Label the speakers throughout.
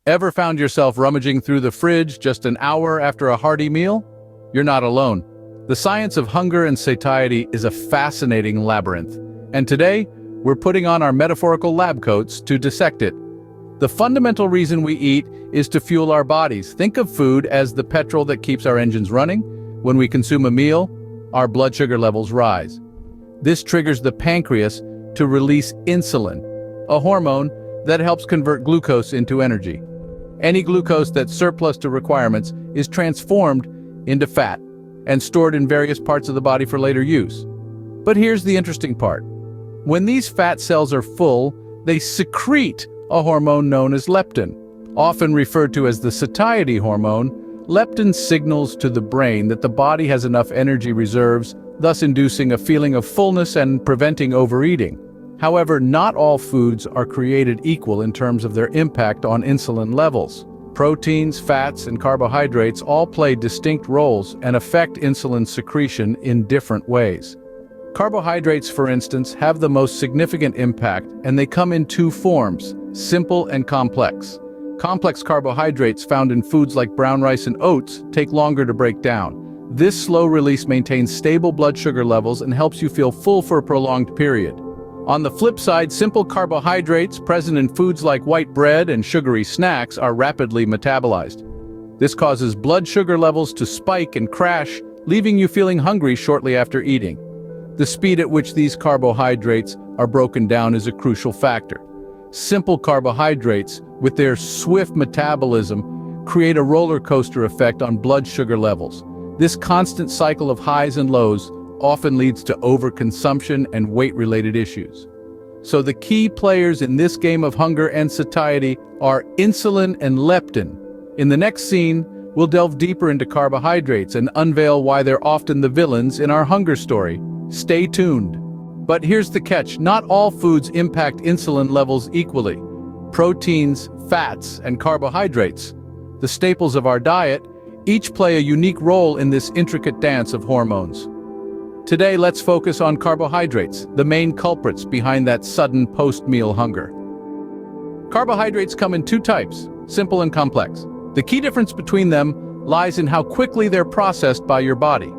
Speaker 1: Ever found yourself rummaging through the fridge just an hour after a hearty meal? You're not alone. The science of hunger and satiety is a fascinating labyrinth, and today, we're putting on our metaphorical lab coats to dissect it. The fundamental reason we eat is to fuel our bodies. Think of food as the petrol that keeps our engines running. When we consume a meal, our blood sugar levels rise. This triggers the pancreas to release insulin, a hormone that helps convert glucose into energy. Any glucose that's surplus to requirements is transformed into fat and stored in various parts of the body for later use. But here's the interesting part. When these fat cells are full, they secrete a hormone known as leptin. Often referred to as the satiety hormone, leptin signals to the brain that the body has enough energy reserves, thus inducing a feeling of fullness and preventing overeating. However, not all foods are created equal in terms of their impact on insulin levels. Proteins, fats, and carbohydrates all play distinct roles and affect insulin secretion in different ways. Carbohydrates, for instance, have the most significant impact, and they come in two forms: simple and complex. Complex carbohydrates found in foods like brown rice and oats take longer to break down. This slow release maintains stable blood sugar levels and helps you feel full for a prolonged period. On the flip side, simple carbohydrates present in foods like white bread and sugary snacks are rapidly metabolized. This causes blood sugar levels to spike and crash, leaving you feeling hungry shortly after eating. The speed at which these carbohydrates are broken down is a crucial factor. Simple carbohydrates, with their swift metabolism, create a roller coaster effect on blood sugar levels. This constant cycle of highs and lows often leads to overconsumption and weight-related issues. So the key players in this game of hunger and satiety are insulin and leptin. In the next scene, we'll delve deeper into carbohydrates and unveil why they're often the villains in our hunger story. Stay tuned. But here's the catch: not all foods impact insulin levels equally. Proteins, fats, and carbohydrates, the staples of our diet, each play a unique role in this intricate dance of hormones. Today, let's focus on carbohydrates, the main culprits behind that sudden post-meal hunger. Carbohydrates come in two types, simple and complex. The key difference between them lies in how quickly they're processed by your body.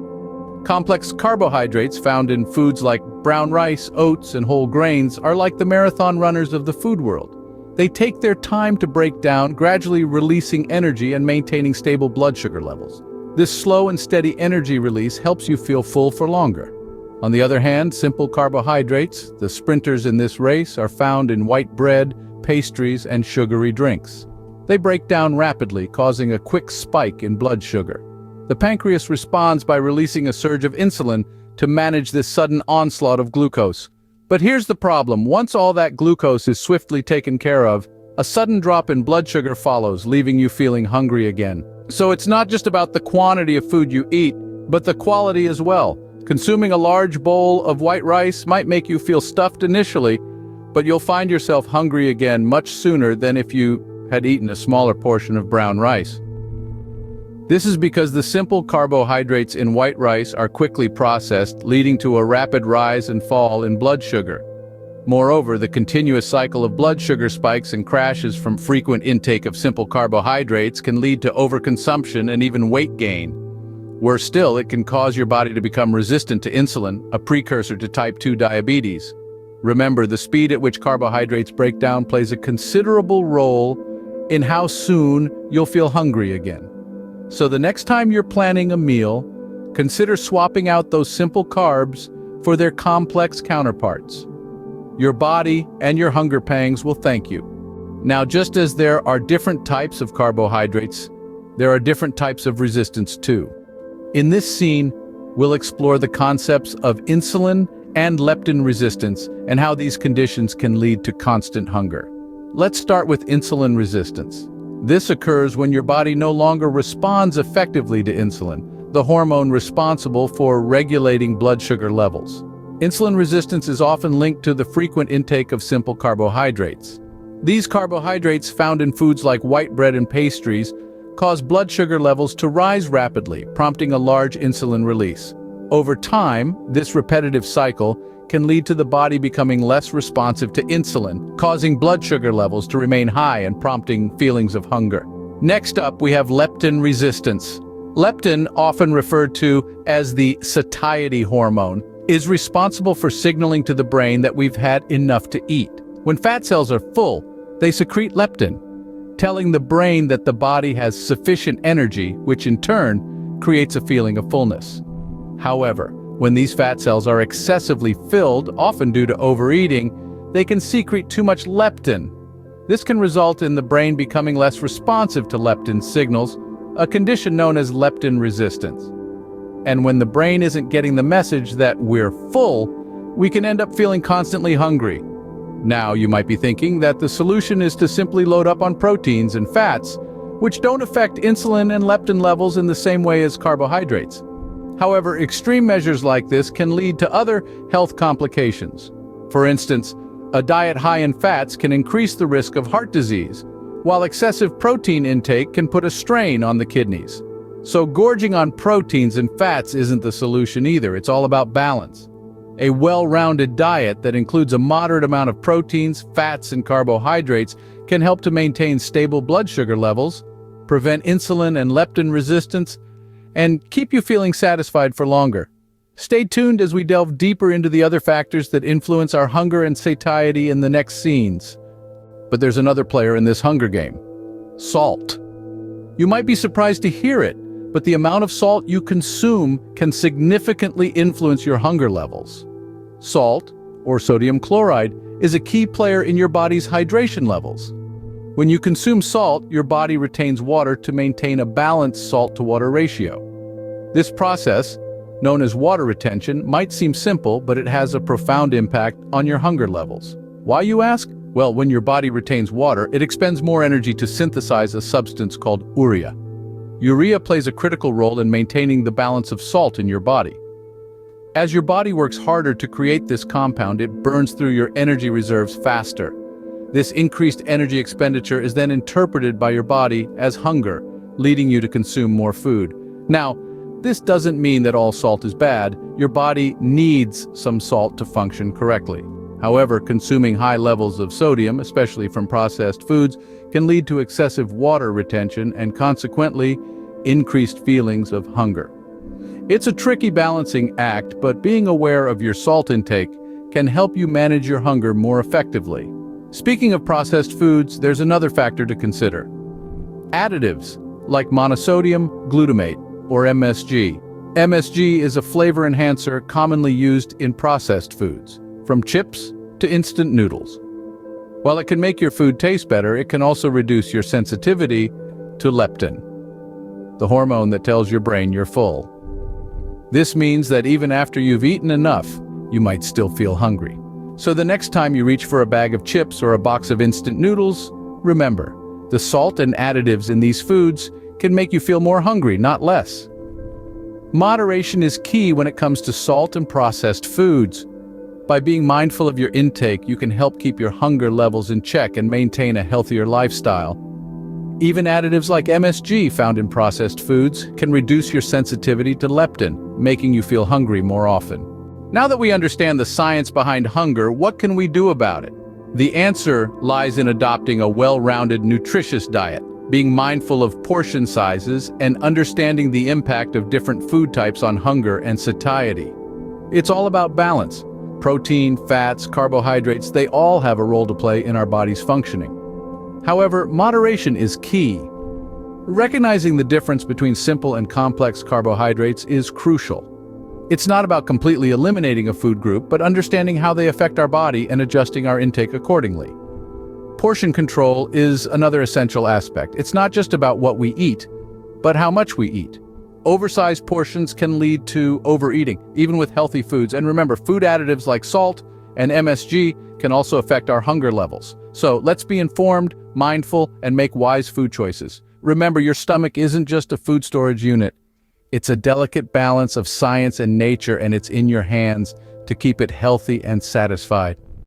Speaker 1: Complex carbohydrates found in foods like brown rice, oats, and whole grains are like the marathon runners of the food world. They take their time to break down, gradually releasing energy and maintaining stable blood sugar levels. This slow and steady energy release helps you feel full for longer. On the other hand, simple carbohydrates, the sprinters in this race, are found in white bread, pastries, and sugary drinks. They break down rapidly, causing a quick spike in blood sugar. The pancreas responds by releasing a surge of insulin to manage this sudden onslaught of glucose. But here's the problem: once all that glucose is swiftly taken care of, a sudden drop in blood sugar follows, leaving you feeling hungry again. So it's not just about the quantity of food you eat, but the quality as well. Consuming a large bowl of white rice might make you feel stuffed initially, but you'll find yourself hungry again much sooner than if you had eaten a smaller portion of brown rice. This is because the simple carbohydrates in white rice are quickly processed, leading to a rapid rise and fall in blood sugar. Moreover, the continuous cycle of blood sugar spikes and crashes from frequent intake of simple carbohydrates can lead to overconsumption and even weight gain. Worse still, it can cause your body to become resistant to insulin, a precursor to type 2 diabetes. Remember, the speed at which carbohydrates break down plays a considerable role in how soon you'll feel hungry again. So the next time you're planning a meal, consider swapping out those simple carbs for their complex counterparts. Your body and your hunger pangs will thank you. Now, just as there are different types of carbohydrates, there are different types of resistance too. In this scene, we'll explore the concepts of insulin and leptin resistance and how these conditions can lead to constant hunger. Let's start with insulin resistance. This occurs when your body no longer responds effectively to insulin, the hormone responsible for regulating blood sugar levels. Insulin resistance is often linked to the frequent intake of simple carbohydrates. These carbohydrates, found in foods like white bread and pastries, cause blood sugar levels to rise rapidly, prompting a large insulin release. Over time, this repetitive cycle can lead to the body becoming less responsive to insulin, causing blood sugar levels to remain high and prompting feelings of hunger. Next up, we have leptin resistance. Leptin, often referred to as the satiety hormone, is responsible for signaling to the brain that we've had enough to eat. When fat cells are full, they secrete leptin, telling the brain that the body has sufficient energy, which in turn creates a feeling of fullness. However, when these fat cells are excessively filled, often due to overeating, they can secrete too much leptin. This can result in the brain becoming less responsive to leptin signals, a condition known as leptin resistance. And when the brain isn't getting the message that we're full, we can end up feeling constantly hungry. Now, you might be thinking that the solution is to simply load up on proteins and fats, which don't affect insulin and leptin levels in the same way as carbohydrates. However, extreme measures like this can lead to other health complications. For instance, a diet high in fats can increase the risk of heart disease, while excessive protein intake can put a strain on the kidneys. So gorging on proteins and fats isn't the solution either. It's all about balance. A well-rounded diet that includes a moderate amount of proteins, fats, and carbohydrates can help to maintain stable blood sugar levels, prevent insulin and leptin resistance, and keep you feeling satisfied for longer. Stay tuned as we delve deeper into the other factors that influence our hunger and satiety in the next scenes. But there's another player in this hunger game: salt. You might be surprised to hear it, but the amount of salt you consume can significantly influence your hunger levels. Salt, or sodium chloride, is a key player in your body's hydration levels. When you consume salt, your body retains water to maintain a balanced salt-to-water ratio. This process, known as water retention, might seem simple, but it has a profound impact on your hunger levels. Why, you ask? Well, when your body retains water, it expends more energy to synthesize a substance called urea. Urea plays a critical role in maintaining the balance of salt in your body. As your body works harder to create this compound, it burns through your energy reserves faster. This increased energy expenditure is then interpreted by your body as hunger, leading you to consume more food. Now, this doesn't mean that all salt is bad. Your body needs some salt to function correctly. However, consuming high levels of sodium, especially from processed foods, can lead to excessive water retention and consequently increased feelings of hunger. It's a tricky balancing act, but being aware of your salt intake can help you manage your hunger more effectively. Speaking of processed foods, there's another factor to consider: additives like monosodium glutamate, or MSG. MSG is a flavor enhancer commonly used in processed foods, from chips to instant noodles. While it can make your food taste better, it can also reduce your sensitivity to leptin, the hormone that tells your brain you're full. This means that even after you've eaten enough, you might still feel hungry. So the next time you reach for a bag of chips or a box of instant noodles, remember, the salt and additives in these foods can make you feel more hungry, not less. Moderation is key when it comes to salt and processed foods. By being mindful of your intake, you can help keep your hunger levels in check and maintain a healthier lifestyle. Even additives like MSG found in processed foods can reduce your sensitivity to leptin, making you feel hungry more often. Now that we understand the science behind hunger, what can we do about it? The answer lies in adopting a well-rounded, nutritious diet, being mindful of portion sizes, and understanding the impact of different food types on hunger and satiety. It's all about balance. Protein, fats, carbohydrates, they all have a role to play in our body's functioning. However, moderation is key. Recognizing the difference between simple and complex carbohydrates is crucial. It's not about completely eliminating a food group, but understanding how they affect our body and adjusting our intake accordingly. Portion control is another essential aspect. It's not just about what we eat, but how much we eat. Oversized portions can lead to overeating, even with healthy foods. And remember, food additives like salt and MSG can also affect our hunger levels. So let's be informed, mindful, and make wise food choices. Remember, your stomach isn't just a food storage unit. It's a delicate balance of science and nature, and it's in your hands to keep it healthy and satisfied.